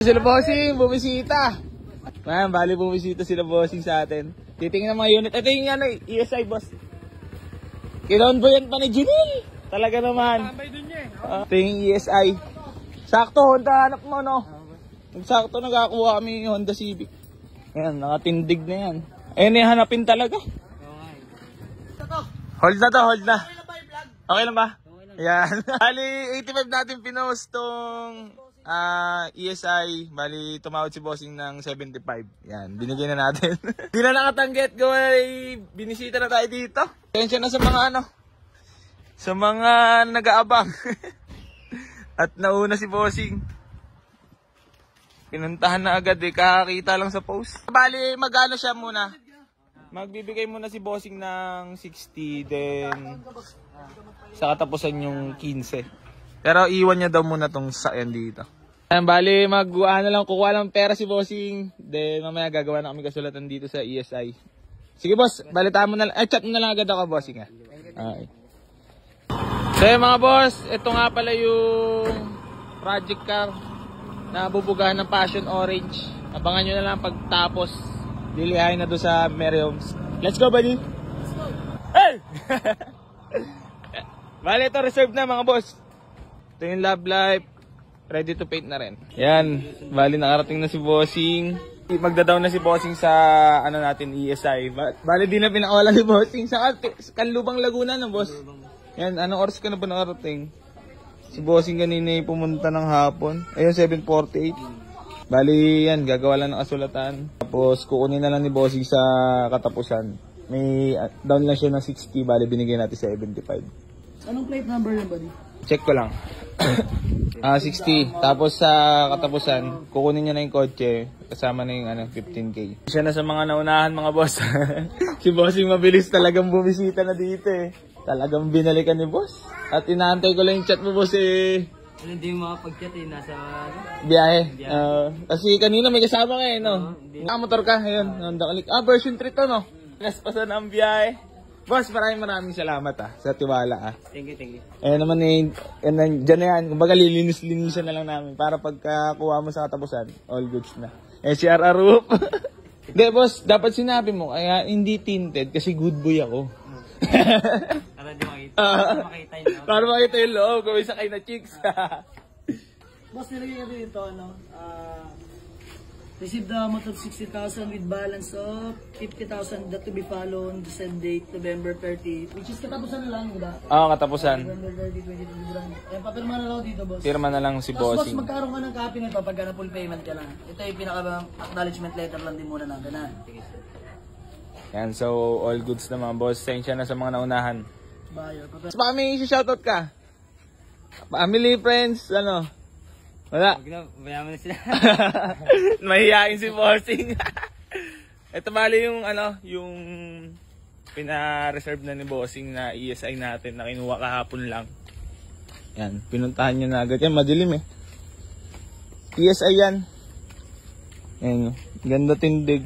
Sila bossing, bumisita. Man, bali bumisita sila bossing sa atin. Titingnan mga unit. Ito yung ano, ESI boss. Kinoon ba yan pa ni Junil? Talaga naman. Tambay dun niya eh. Ito yung ESI. Sakto, Honda hanap mo, no? Sakto nakakuha kami yung Honda Civic. Ayan, nakatindig na yan. Ayan yung hanapin talaga. Hold na to, hold na. Okay lang ba? Ayan. Bali, 85 natin pinost tong ESI. Bali, tumawad si bossing ng 75. Yan, binigay na natin. Di na nakatanggit, gaway. Binisita na tayo dito. Tensya na sa mga ano. Sa mga nag-aabang. At nauna si bossing. Pinuntahan na agad eh, kakakita lang sa post. Bali, mag-ano siya muna. Magbibigay muna si bossing ng 60, then sa katapusan yung 15. Pero iwan niya daw muna tong sakyan dito. Ayan, bali, kukuha lang pera si bossing. Then mamaya gagawa na kami kasulatan dito sa ESI. Sige boss, balitaan mo na lang. Chat mo na lang agad ako bossing ha. Okay. So mga boss, ito nga pala yung project car na bubugahan ng Passion Orange. Abangan nyo na lang pagtapos. Lilihain na doon sa Mary Homes. Let's go, buddy! Let's go! Hey! Bale, ito reserve na mga boss. Ito yung Love Life. Ready to paint na rin. Yan. Bale, nakarating na si bossing. Magda-down na si bossing sa ano natin, ESI. Bale, di na pinakawalan si bossing sa Kanlubang Laguna na, boss. Yan, anong oras ka na ba nakarating? Si bossing kanina pumunta ng hapon. Ayun, 7:48. Bali yan, gagawa lang ng kasulatan. Tapos kukunin na lang ni bossing sa katapusan. May down lang siya ng 60, bali binigay natin sa 75. Anong plate number yan, buddy? Check ko lang. 60. Tapos sa katapusan, kukunin niya na yung kotse. Kasama na yung 15K. Siya na sa mga naunahan mga boss. Si bossing mabilis talagang bumisita na dito eh. Talagang binalikan ni boss. At inaantay ko lang yung chat mo boss eh. Hindi mo makapag-chat eh, nasa biyahe. Kasi kanina may kasama ka eh, no? Motor ka, ayun. Version 3 to, no? Naspasan ang biyahe. Boss, maraming salamat sa tiwala Thank you. Naman eh, dyan na yan. Kumbaga lilinis-linisan na lang namin para pagkakuha mo sa katapusan, all goods na. Si RR Roof. Hindi boss, dapat sinabi mo, kaya hindi tinted kasi good boy ako. Para di makita yung loob. Para makita yung loob, kung may sakay na chicks. Boss, nilagay natin ito, receive the amount of 60,000 with balance of 50,000 that to be followed on the same date, November 30, which is katapusan na lang, diba? Oo, katapusan. November 30, 2021. Ayan, papirma na lang dito, boss. Pirma na lang si Boss, bossing. magkaroon ka ng copy nito pagka na full payment ka lang. Ito yung pinaka-acknowledgement letter lang din muna natin, ha? Yan, so all goods na mga boss. Tensya na sa mga naunahan. Buyer. Baka may shoutout ka? Family, friends, ano? Wala. Bayaman na sila. Mahihain si bossing. Ito bali yung yung pina-reserve na ni bossing na ESI natin na kinuha kahapon lang. Yan, pinuntahan niya na agad. Yan, madilim eh. ESI yan. Yan, ganda tindig.